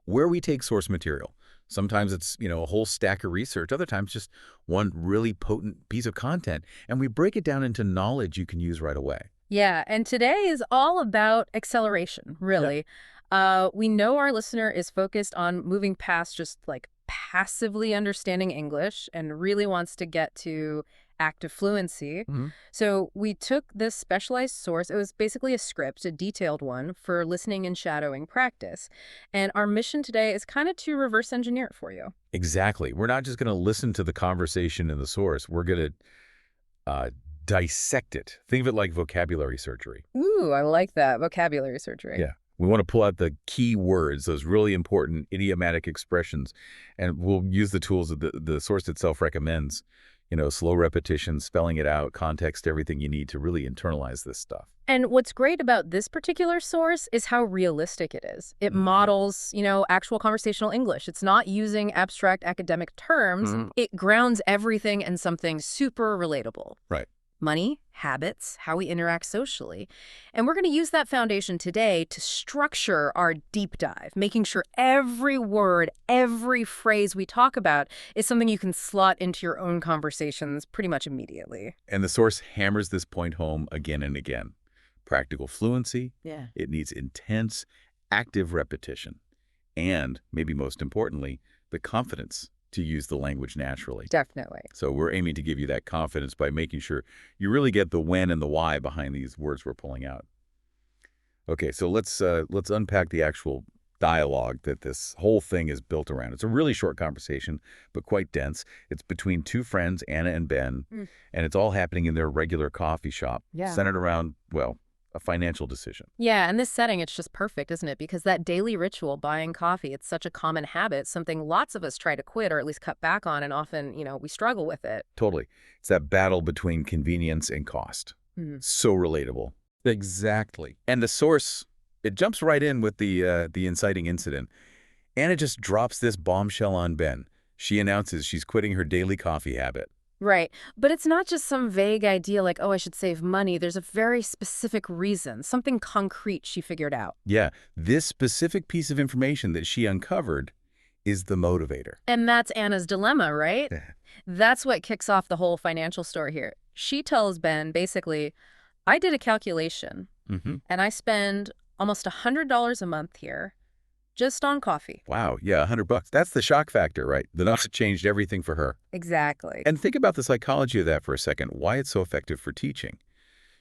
where we take source material. Sometimes it's, a whole stack of research. Other times just one really potent piece of content. And we break it down into knowledge you can use right away. Yeah, and today is all about acceleration, really. We know our listener is focused on moving past just like passively understanding English and really wants to get to active fluency. Mhm. So we took this specialized source. It was basically a script, a detailed one for listening and shadowing practice. And our mission today is kind of to reverse engineer it for you. Exactly. We're not just going to listen to the conversation in the source. We're going to dissect it. Think of it like vocabulary surgery. Ooh, I like that. Vocabulary surgery. Yeah. We want to pull out the key words, those really important idiomatic expressions, and we'll use the tools that the source itself recommends. Slow repetition, spelling it out, context, everything you need to really internalize this stuff. And what's great about this particular source is how realistic it is. It models, actual conversational English. It's not using abstract academic terms. It grounds everything in something super relatable. Right. Money, habits, how we interact socially. And we're going to use that foundation today to structure our deep dive, making sure every word, every phrase we talk about is something you can slot into your own conversations pretty much immediately. And the source hammers this point home again and again. Practical fluency. Yeah. It needs intense, active repetition. And, maybe most importantly, the confidence to use the language naturally. Definitely. So we're aiming to give you that confidence by making sure you really get the when and the why behind these words we're pulling out. Okay, so let's unpack the actual dialogue that this whole thing is built around. It's a really short conversation, but quite dense. It's between two friends, Anna and Ben, and it's all happening in their regular coffee shop, centered around, well, a financial decision. Yeah, and this setting, it's just perfect, isn't it? Because that daily ritual, buying coffee, it's such a common habit, something lots of us try to quit or at least cut back on, and often, we struggle with it. Totally. It's that battle between convenience and cost. So relatable. Exactly. And the source, it jumps right in with the inciting incident. Anna just drops this bombshell on Ben. She announces she's quitting her daily coffee habit. Right. But it's not just some vague idea like, oh, I should save money. There's a very specific reason, something concrete she figured out. Yeah, this specific piece of information that she uncovered is the motivator. And that's Anna's dilemma, right? That's what kicks off the whole financial story here. She tells Ben, basically, I did a calculation, and I spend almost $100 a month here just on coffee. Wow, yeah, $100. That's the shock factor, right? The nuts changed everything for her. Exactly. And think about the psychology of that for a second, why it's so effective for teaching.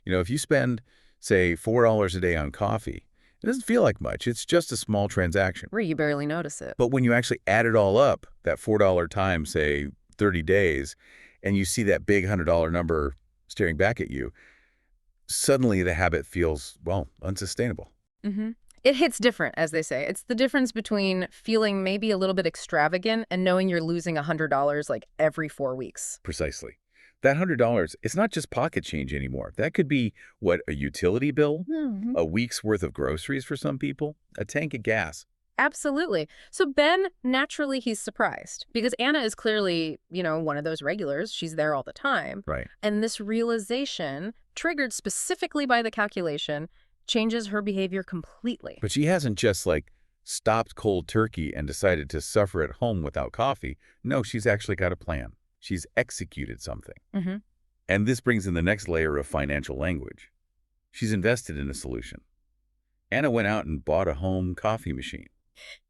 If you spend, say, $4 a day on coffee, it doesn't feel like much. It's just a small transaction. Where you barely notice it. But when you actually add it all up, that $4 times, say, 30 days, and you see that big $100 number staring back at you, suddenly the habit feels, well, unsustainable. It hits different, as they say. It's the difference between feeling maybe a little bit extravagant and knowing you're losing $100 like every 4 weeks. Precisely. That $100, it's not just pocket change anymore. That could be, a utility bill, a week's worth of groceries for some people, a tank of gas. Absolutely. So Ben, naturally, he's surprised because Anna is clearly, one of those regulars. She's there all the time. Right. And this realization, triggered specifically by the calculation, changes her behavior completely. But she hasn't just, stopped cold turkey and decided to suffer at home without coffee. No, she's actually got a plan. She's executed something. And this brings in the next layer of financial language. She's invested in a solution. Anna went out and bought a home coffee machine,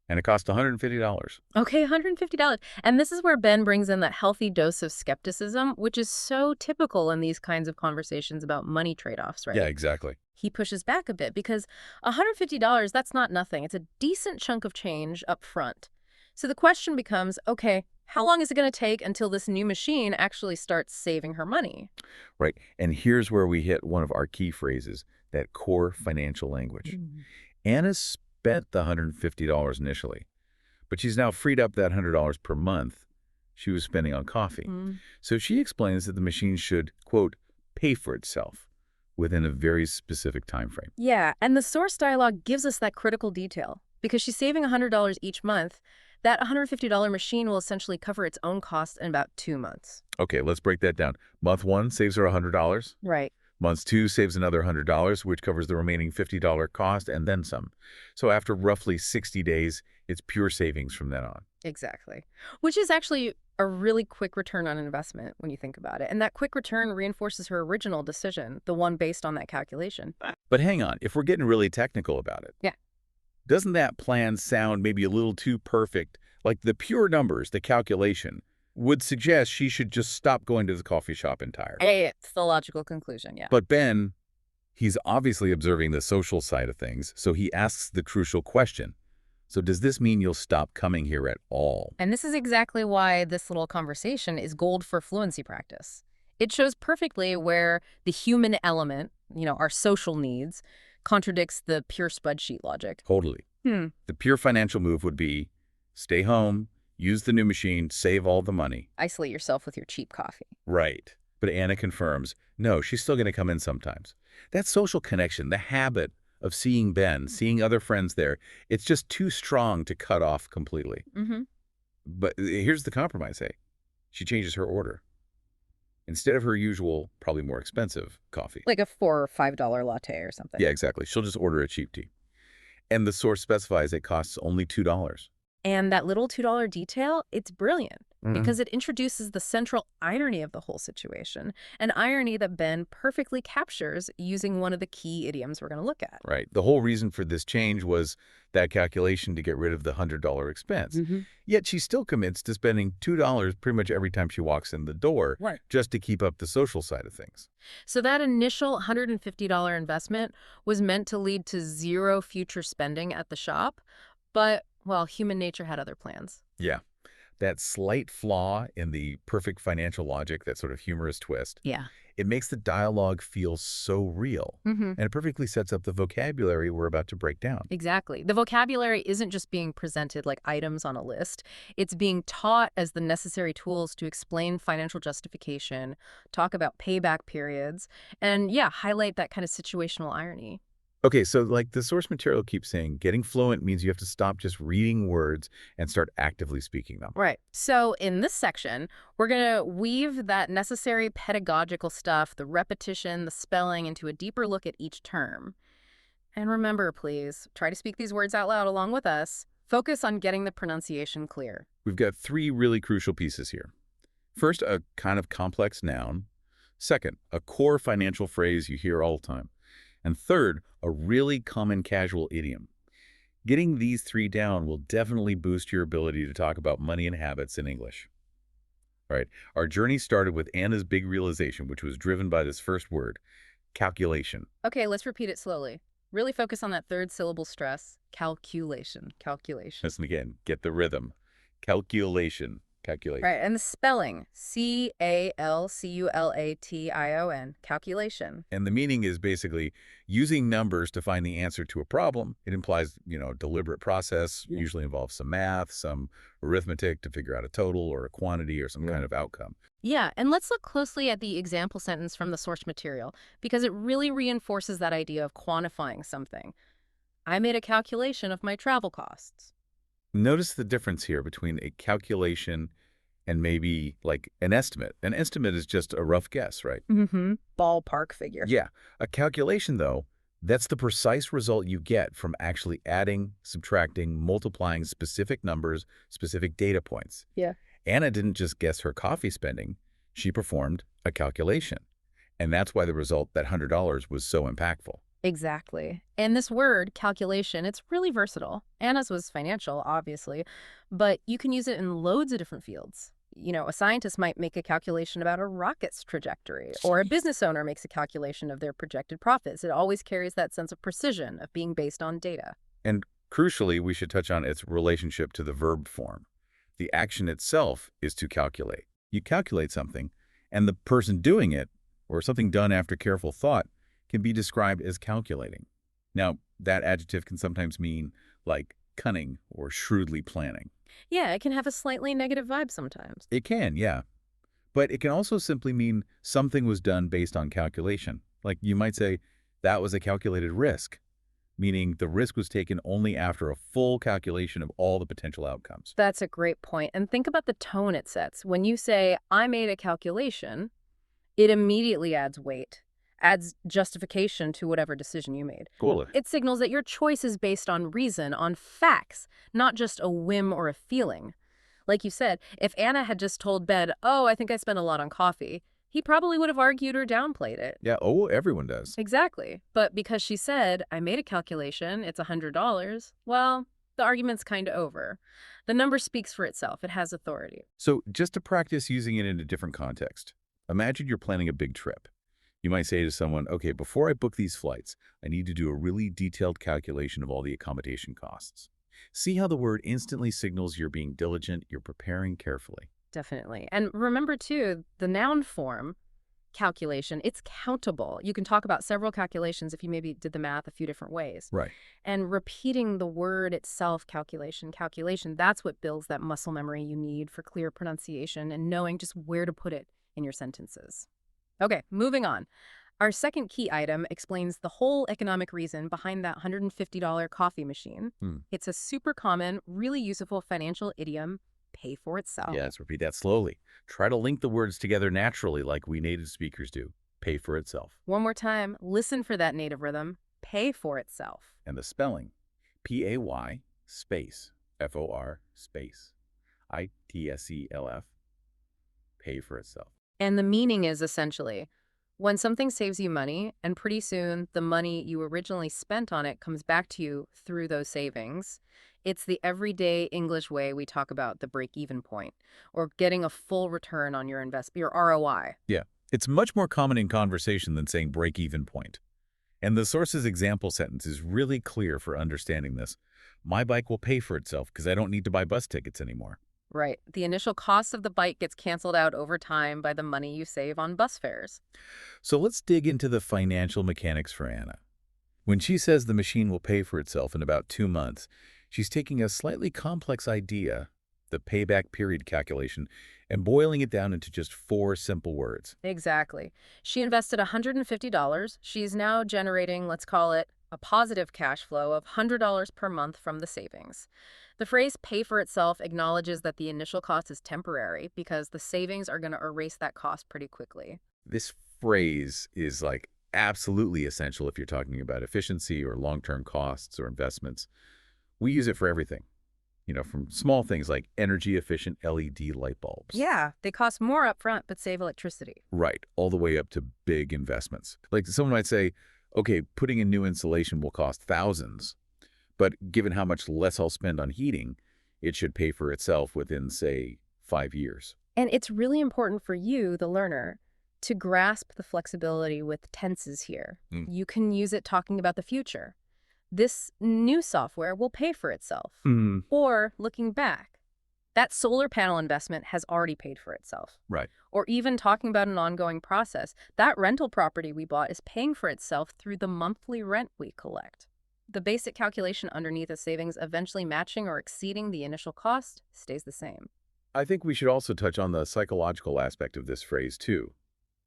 and it cost $150. Okay, $150. And this is where Ben brings in that healthy dose of skepticism, which is so typical in these kinds of conversations about money trade-offs, right? Yeah, exactly. He pushes back a bit because $150, that's not nothing. It's a decent chunk of change up front. So the question becomes, okay, how long is it going to take until this new machine actually starts saving her money? Right. And here's where we hit one of our key phrases, that core financial language. Anna spent the $150 initially, but she's now freed up that $100 per month she was spending on coffee. So she explains that the machine should, quote, pay for itself within a very specific time frame. Yeah, and the source dialogue gives us that critical detail. Because she's saving $100 each month, that $150 machine will essentially cover its own cost in about 2 months. Okay, let's break that down. Month 1 saves her $100. Right. Month 2 saves another $100, which covers the remaining $50 cost and then some. So after roughly 60 days, It's pure savings from then on. Exactly. Which is actually a really quick return on investment when you think about it. And that quick return reinforces her original decision, the one based on that calculation. But hang on, if we're getting really technical about it, Yeah. doesn't that plan sound maybe a little too perfect? Like the pure numbers, the calculation, would suggest she should just stop going to the coffee shop entirely. Hey, it's the logical conclusion, yeah. But Ben, he's obviously observing the social side of things, so he asks the crucial question. So does this mean you'll stop coming here at all? And this is exactly why this little conversation is gold for fluency practice. It shows perfectly where the human element, our social needs, contradicts the pure spreadsheet logic. Totally. The pure financial move would be stay home, use the new machine, save all the money. Isolate yourself with your cheap coffee. Right. But Anna confirms, no, she's still going to come in sometimes. That social connection, the habit of seeing Ben, seeing other friends there, it's just too strong to cut off completely. But here's the compromise, hey. She changes her order. Instead of her usual, probably more expensive coffee. Like a $4 or $5 latte or something. Yeah, exactly. She'll just order a cheap tea. And the source specifies it costs only $2. And that little $2 detail, it's brilliant because it introduces the central irony of the whole situation, an irony that Ben perfectly captures using one of the key idioms we're going to look at. Right. The whole reason for this change was that calculation to get rid of the $100 expense. Yet she still commits to spending $2 pretty much every time she walks in the door, Right. just to keep up the social side of things. So that initial $150 investment was meant to lead to zero future spending at the shop, but, well, human nature had other plans. Yeah. That slight flaw in the perfect financial logic, that sort of humorous twist, Yeah. it makes the dialogue feel so real. And it perfectly sets up the vocabulary we're about to break down. Exactly. The vocabulary isn't just being presented like items on a list. It's being taught as the necessary tools to explain financial justification, talk about payback periods, and, yeah, highlight that kind of situational irony. Okay, so like the source material keeps saying, getting fluent means you have to stop just reading words and start actively speaking them. Right. So in this section, we're going to weave that necessary pedagogical stuff, the repetition, the spelling, into a deeper look at each term. And remember, please, try to speak these words out loud along with us. Focus on getting the pronunciation clear. We've got three really crucial pieces here. First, a kind of complex noun. Second, a core financial phrase you hear all the time. And third, a really common casual idiom. Getting these three down will definitely boost your ability to talk about money and habits in English. All right, our journey started with Anna's big realization, which was driven by this first word, calculation. Okay, let's repeat it slowly. Really focus on that third syllable stress. Calculation. Listen again, get the rhythm. Calculation. Right, and the spelling, C-A-L-C-U-L-A-T-I-O-N, calculation. And the meaning is basically using numbers to find the answer to a problem. It implies, a deliberate process, usually involves some math, some arithmetic to figure out a total or a quantity or some kind of outcome. Yeah, and let's look closely at the example sentence from the source material because it really reinforces that idea of quantifying something. I made a calculation of my travel costs. Notice the difference here between a calculation and maybe like an estimate. An estimate is just a rough guess, right? Ballpark figure. Yeah. A calculation, though, that's the precise result you get from actually adding, subtracting, multiplying specific numbers, specific data points. Yeah. Anna didn't just guess her coffee spending. She performed a calculation. And that's why the result, that $100, was so impactful. Exactly. And this word, calculation, it's really versatile. Anna's was financial, obviously, but you can use it in loads of different fields. A scientist might make a calculation about a rocket's trajectory, or a business owner makes a calculation of their projected profits. It always carries that sense of precision, of being based on data. And crucially, we should touch on its relationship to the verb form. The action itself is to calculate. You calculate something, and the person doing it, or something done after careful thought, can be described as calculating. Now, that adjective can sometimes mean like cunning or shrewdly planning. Yeah, it can have a slightly negative vibe sometimes. It can, yeah. But it can also simply mean something was done based on calculation. Like you might say, that was a calculated risk, meaning the risk was taken only after a full calculation of all the potential outcomes. That's a great point. And think about the tone it sets. When you say, I made a calculation, it immediately adds weight. adds justification to whatever decision you made. Cool. It signals that your choice is based on reason, on facts, not just a whim or a feeling. Like you said, if Anna had just told Ben, oh, I think I spent a lot on coffee, he probably would have argued or downplayed it. Yeah, oh, everyone does. Exactly. But because she said, I made a calculation, it's $100, well, the argument's kind of over. The number speaks for itself. It has authority. So just to practice using it in a different context, imagine you're planning a big trip. You might say to someone, okay, before I book these flights, I need to do a really detailed calculation of all the accommodation costs. See how the word instantly signals you're being diligent, you're preparing carefully. Definitely. And remember, too, the noun form, calculation, it's countable. You can talk about several calculations if you maybe did the math a few different ways. Right. And repeating the word itself, calculation, that's what builds that muscle memory you need for clear pronunciation and knowing just where to put it in your sentences. Okay, moving on. Our second key item explains the whole economic reason behind that $150 coffee machine. It's a super common, really useful financial idiom, pay for itself. Yes, repeat that slowly. Try to link the words together naturally like we native speakers do. Pay for itself. One more time, listen for that native rhythm. Pay for itself. And the spelling, P-A-Y space, F-O-R space, I-T-S-E-L-F, pay for itself. And the meaning is essentially, when something saves you money, and pretty soon the money you originally spent on it comes back to you through those savings, it's the everyday English way we talk about the break-even point, or getting a full return on your investment, your ROI. Yeah, it's much more common in conversation than saying break-even point. And the source's example sentence is really clear for understanding this. My bike will pay for itself because I don't need to buy bus tickets anymore. Right. The initial cost of the bike gets canceled out over time by the money you save on bus fares. So let's dig into the financial mechanics for Anna. When she says the machine will pay for itself in about 2 months, she's taking a slightly complex idea, the payback period calculation, and boiling it down into just 4 simple words. Exactly. She invested $150. She's now generating, let's call it, a positive cash flow of $100 per month from the savings. The phrase pay for itself acknowledges that the initial cost is temporary because the savings are going to erase that cost pretty quickly. This phrase is like absolutely essential if you're talking about efficiency or long-term costs or investments. We use it for everything, from small things like energy-efficient LED light bulbs. Yeah, they cost more upfront but save electricity. Right, all the way up to big investments. Like someone might say, okay, putting in new insulation will cost thousands, but given how much less I'll spend on heating, it should pay for itself within, say, 5 years. And it's really important for you, the learner, to grasp the flexibility with tenses here. You can use it talking about the future. This new software will pay for itself. Or looking back, that solar panel investment has already paid for itself. Right. Or even talking about an ongoing process. That rental property we bought is paying for itself through the monthly rent we collect. The basic calculation underneath a savings eventually matching or exceeding the initial cost stays the same. I think we should also touch on the psychological aspect of this phrase, too.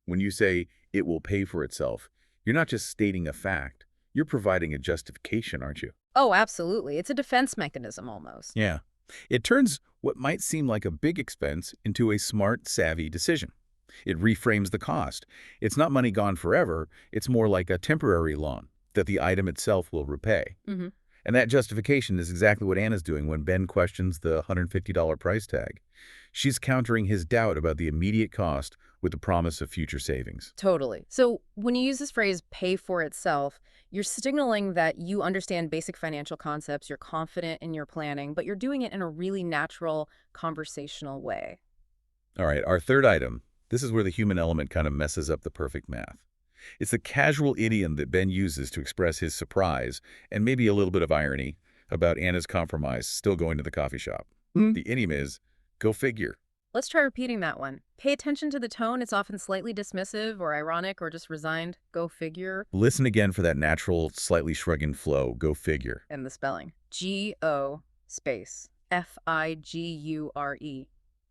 When you say, it will pay for itself, you're not just stating a fact. You're providing a justification, aren't you? Oh, absolutely. It's a defense mechanism almost. Yeah. It turns what might seem like a big expense into a smart, savvy decision. It reframes the cost. It's not money gone forever. It's more like a temporary loan that the item itself will repay. And that justification is exactly what Anna's doing when Ben questions the $150 price tag. She's countering his doubt about the immediate cost with the promise of future savings. Totally. So when you use this phrase, pay for itself, you're signaling that you understand basic financial concepts, you're confident in your planning, but you're doing it in a really natural, conversational way. All right, our third item. This is where the human element kind of messes up the perfect math. It's the casual idiom that Ben uses to express his surprise, and maybe a little bit of irony, about Anna's compromise still going to the coffee shop. The idiom is, go figure. Let's try repeating that one. Pay attention to the tone. It's often slightly dismissive or ironic or just resigned. Go figure. Listen again for that natural, slightly shrugging flow. Go figure. And the spelling. G-O space F-I-G-U-R-E.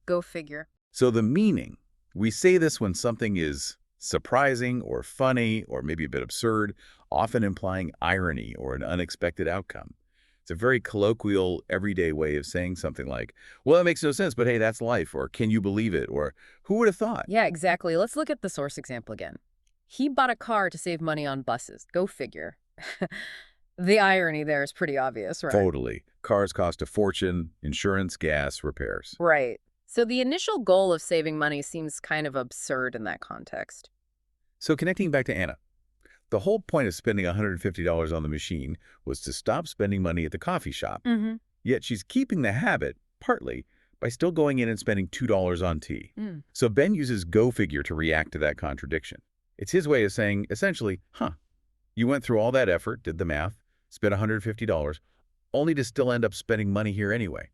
Go figure. So the meaning, we say this when something is surprising or funny or maybe a bit absurd, often implying irony or an unexpected outcome. It's a very colloquial, everyday way of saying something like, well, that makes no sense, but hey, that's life, or can you believe it, or who would have thought? Yeah, exactly. Let's look at the source example again. He bought a car to save money on buses. Go figure. The irony there is pretty obvious, right? Totally. Cars cost a fortune, insurance, gas, repairs. Right. So the initial goal of saving money seems kind of absurd in that context. So connecting back to Anna, the whole point of spending $150 on the machine was to stop spending money at the coffee shop. Mm-hmm. Yet she's keeping the habit, partly, by still going in and spending $2 on tea. Mm. So Ben uses go figure to react to that contradiction. It's his way of saying, essentially, you went through all that effort, did the math, spent $150, only to still end up spending money here anyway.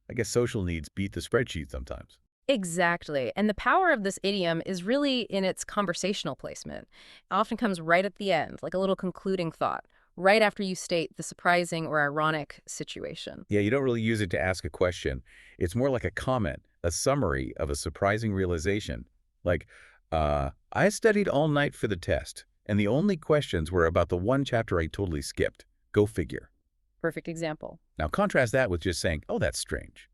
I guess social needs beat the spreadsheet sometimes. Exactly. And the power of this idiom is really in its conversational placement. It often comes right at the end, like a little concluding thought, right after you state the surprising or ironic situation. Yeah, you don't really use it to ask a question. It's more like a comment, a summary of a surprising realization. Like, I studied all night for the test, and the only questions were about the one chapter I totally skipped. Go figure. Perfect example. Now contrast that with just saying, oh, that's strange.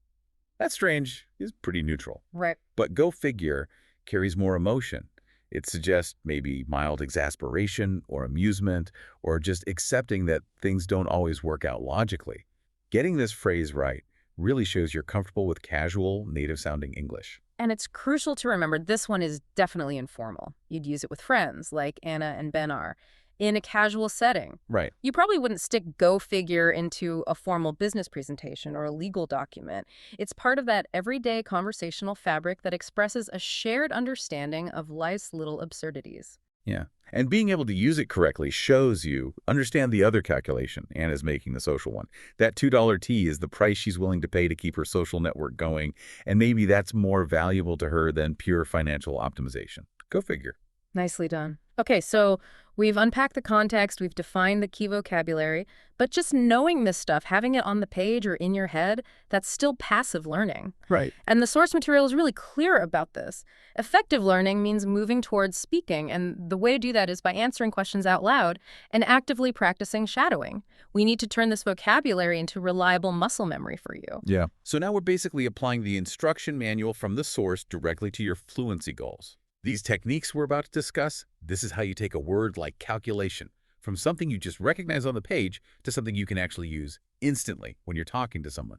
That strange is pretty neutral. Right. But go figure carries more emotion. It suggests maybe mild exasperation or amusement or just accepting that things don't always work out logically. Getting this phrase right really shows you're comfortable with casual, native-sounding English. And it's crucial to remember this one is definitely informal. You'd use it with friends, like Anna and Ben are, in a casual setting. Right. You probably wouldn't stick go figure into a formal business presentation or a legal document. It's part of that everyday conversational fabric that expresses a shared understanding of life's little absurdities. Yeah. And being able to use it correctly shows you understand the other calculation Anna's making, the social one. That $2 tea is the price she's willing to pay to keep her social network going, and maybe that's more valuable to her than pure financial optimization. Go figure. Nicely done. Okay, so we've unpacked the context, we've defined the key vocabulary, but just knowing this stuff, having it on the page or in your head, that's still passive learning. Right. And the source material is really clear about this. Effective learning means moving towards speaking, and the way to do that is by answering questions out loud and actively practicing shadowing. We need to turn this vocabulary into reliable muscle memory for you. Yeah. So now we're basically applying the instruction manual from the source directly to your fluency goals. These techniques we're about to discuss, this is how you take a word like calculation from something you just recognize on the page to something you can actually use instantly when you're talking to someone.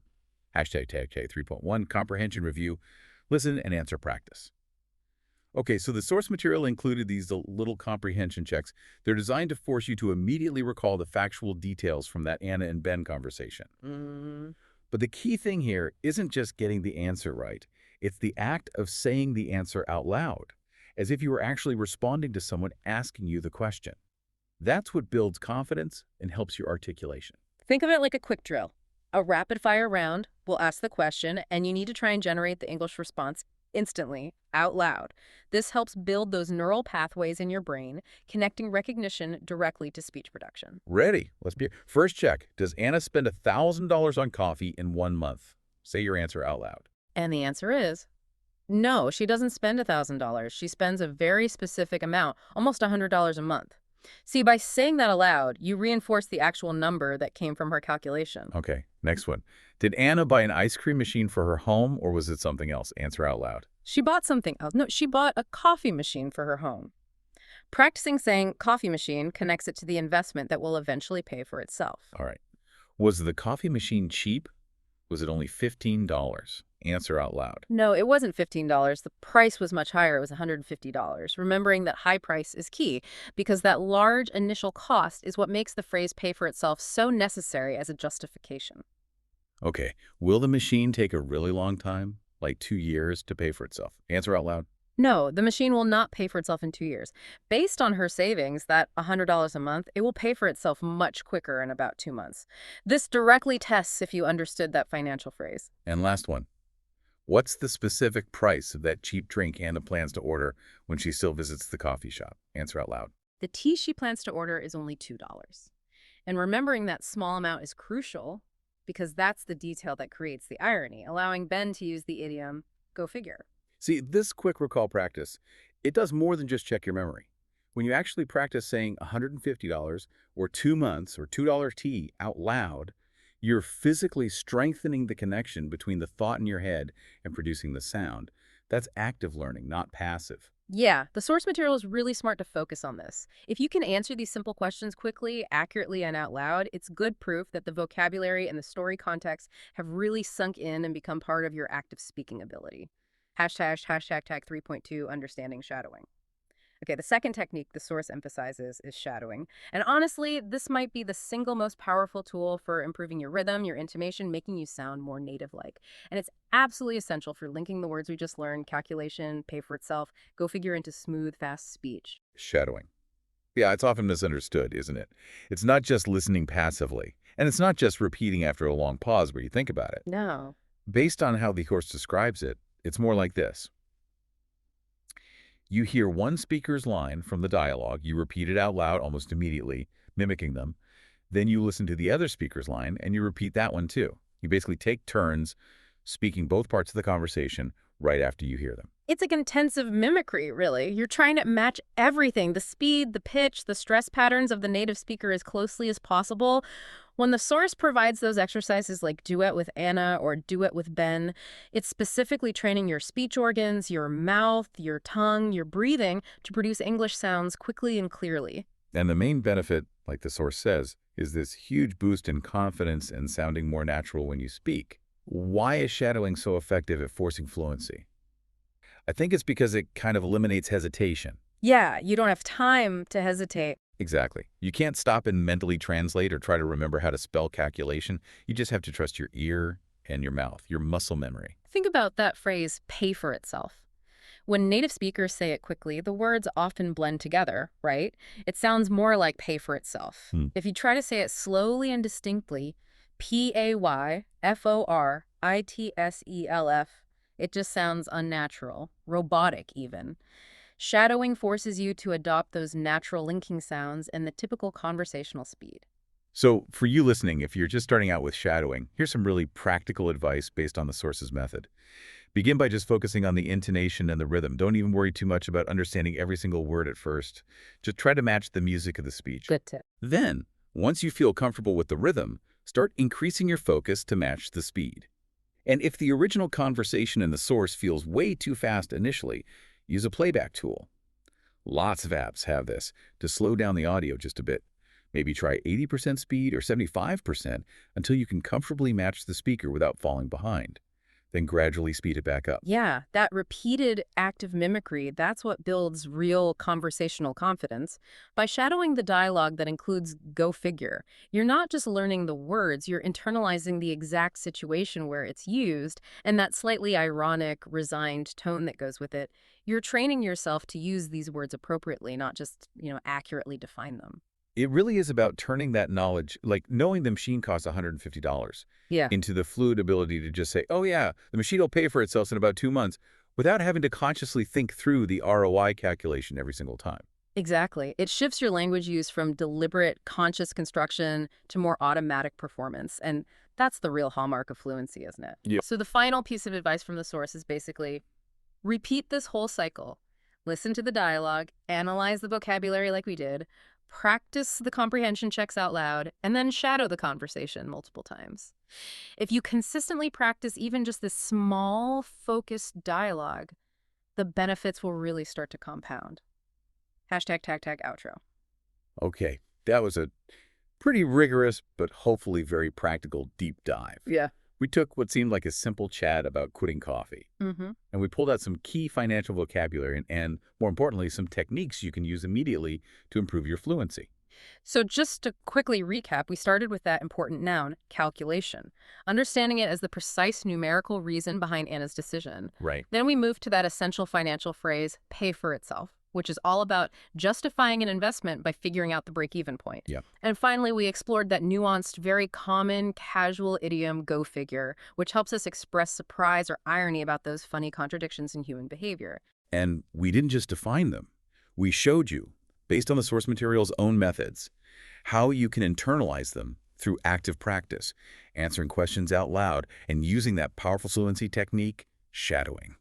Hashtag 3.1 comprehension review, listen and answer practice. Okay, so the source material included these little comprehension checks. They're designed to force you to immediately recall the factual details from that Anna and Ben conversation. But the key thing here isn't just getting the answer right. It's the act of saying the answer out loud, as if you were actually responding to someone asking you the question. That's what builds confidence and helps your articulation. Think of it like a quick drill. A rapid-fire round will ask the question, and you need to try and generate the English response instantly, out loud. This helps build those neural pathways in your brain, connecting recognition directly to speech production. Ready? Let's be. First check. Does Anna spend $1,000 on coffee in 1 month? Say your answer out loud. And the answer is no, she doesn't spend $1,000. She spends a very specific amount, almost $100 a month. See, by saying that aloud, you reinforce the actual number that came from her calculation. Okay, next one. Did Anna buy an ice cream machine for her home, or was it something else? Answer out loud. She bought something else. No, she bought a coffee machine for her home. Practicing saying coffee machine connects it to the investment that will eventually pay for itself. All right. Was the coffee machine cheap? Was it only $15? Answer out loud. No, it wasn't $15. The price was much higher. It was $150. Remembering that high price is key because that large initial cost is what makes the phrase pay for itself so necessary as a justification. Okay. Will the machine take a really long time, like 2 years, to pay for itself? Answer out loud. No, the machine will not pay for itself in 2 years. Based on her savings, that $100 a month, it will pay for itself much quicker in about 2 months. This directly tests if you understood that financial phrase. And last one. What's the specific price of that cheap drink Anna plans to order when she still visits the coffee shop? Answer out loud. The tea she plans to order is only $2. And remembering that small amount is crucial because that's the detail that creates the irony, allowing Ben to use the idiom, go figure. See, this quick recall practice, it does more than just check your memory. When you actually practice saying $150 or 2 months or $2 tea out loud, you're physically strengthening the connection between the thought in your head and producing the sound. That's active learning, not passive. Yeah, the source material is really smart to focus on this. If you can answer these simple questions quickly, accurately, and out loud, it's good proof that the vocabulary and the story context have really sunk in and become part of your active speaking ability. Hashtag tag 3.2 understanding shadowing. Okay, the second technique the source emphasizes is shadowing. And honestly, this might be the single most powerful tool for improving your rhythm, your intonation, making you sound more native-like. And it's absolutely essential for linking the words we just learned, calculation, pay for itself, go figure, into smooth, fast speech. Shadowing. Yeah, it's often misunderstood, isn't it? It's not just listening passively, and it's not just repeating after a long pause where you think about it. No. Based on how the course describes it, it's more like this. You hear one speaker's line from the dialogue, you repeat it out loud almost immediately, mimicking them. Then you listen to the other speaker's line and you repeat that one too. You basically take turns speaking both parts of the conversation right after you hear them. It's like intensive mimicry, really. You're trying to match everything, the speed, the pitch, the stress patterns of the native speaker as closely as possible. When the source provides those exercises like duet with Anna or duet with Ben, it's specifically training your speech organs, your mouth, your tongue, your breathing to produce English sounds quickly and clearly. And the main benefit, like the source says, is this huge boost in confidence and sounding more natural when you speak. Why is shadowing so effective at forcing fluency? I think it's because it kind of eliminates hesitation. Yeah, you don't have time to hesitate. Exactly. You can't stop and mentally translate or try to remember how to spell calculation. You just have to trust your ear and your mouth, your muscle memory. Think about that phrase, pay for itself. When native speakers say it quickly, the words often blend together, right? It sounds more like pay for itself. Hmm. If you try to say it slowly and distinctly, PAYFORITSELF, it just sounds unnatural, robotic even. Shadowing forces you to adopt those natural linking sounds and the typical conversational speed. So for you listening, if you're just starting out with shadowing, here's some really practical advice based on the source's method. Begin by just focusing on the intonation and the rhythm. Don't even worry too much about understanding every single word at first. Just try to match the music of the speech. Good tip. Then, once you feel comfortable with the rhythm, start increasing your focus to match the speed. And if the original conversation in the source feels way too fast initially, use a playback tool. Lots of apps have this to slow down the audio just a bit. Maybe try 80% speed or 75% until you can comfortably match the speaker without falling behind. Then gradually speed it back up. Yeah, that repeated active mimicry, that's what builds real conversational confidence. By shadowing the dialogue that includes go figure, you're not just learning the words, you're internalizing the exact situation where it's used and that slightly ironic, resigned tone that goes with it. You're training yourself to use these words appropriately, not just, accurately define them. It really is about turning that knowledge, like knowing the machine costs $150, Yeah. into the fluid ability to just say, oh yeah, the machine will pay for itself in about 2 months, without having to consciously think through the ROI calculation every single time. Exactly. It shifts your language use from deliberate, conscious construction to more automatic performance. And that's the real hallmark of fluency, isn't it? Yeah. So the final piece of advice from the source is basically repeat this whole cycle. Listen to the dialogue, analyze the vocabulary like we did, practice the comprehension checks out loud, and then shadow the conversation multiple times. If you consistently practice even just this small, focused dialogue, the benefits will really start to compound. Hashtag tag outro. Okay, that was a pretty rigorous, but hopefully very practical deep dive. Yeah. We took what seemed like a simple chat about quitting coffee, Mm-hmm. and we pulled out some key financial vocabulary and, more importantly, some techniques you can use immediately to improve your fluency. So just to quickly recap, we started with that important noun, calculation, understanding it as the precise numerical reason behind Anna's decision. Right. Then we moved to that essential financial phrase, pay for itself, which is all about justifying an investment by figuring out the break-even point. Yeah. And finally, we explored that nuanced, very common, casual idiom, go figure, which helps us express surprise or irony about those funny contradictions in human behavior. And we didn't just define them. We showed you, based on the source material's own methods, how you can internalize them through active practice, answering questions out loud, and using that powerful fluency technique, shadowing.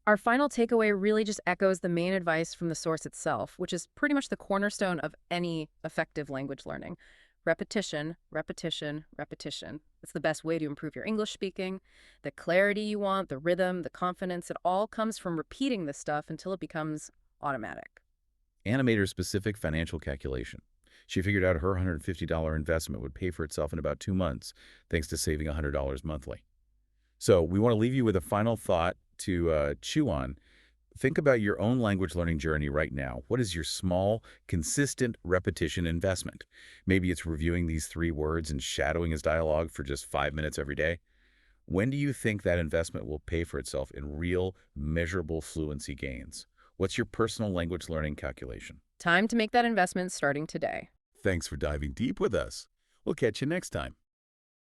Our final takeaway really just echoes the main advice from the source itself, which is pretty much the cornerstone of any effective language learning. Repetition, repetition, repetition. It's the best way to improve your English speaking. The clarity you want, the rhythm, the confidence, it all comes from repeating this stuff until it becomes automatic. Animator-specific financial calculation. She figured out her $150 investment would pay for itself in about 2 months, thanks to saving $100 monthly. So we want to leave you with a final thought to chew on. Think about your own language learning journey right now. What is your small, consistent repetition investment? Maybe it's reviewing these 3 words and shadowing his dialogue for just 5 minutes every day. When do you think that investment will pay for itself in real, measurable fluency gains? What's your personal language learning calculation? Time to make that investment starting today. Thanks for diving deep with us. We'll catch you next time.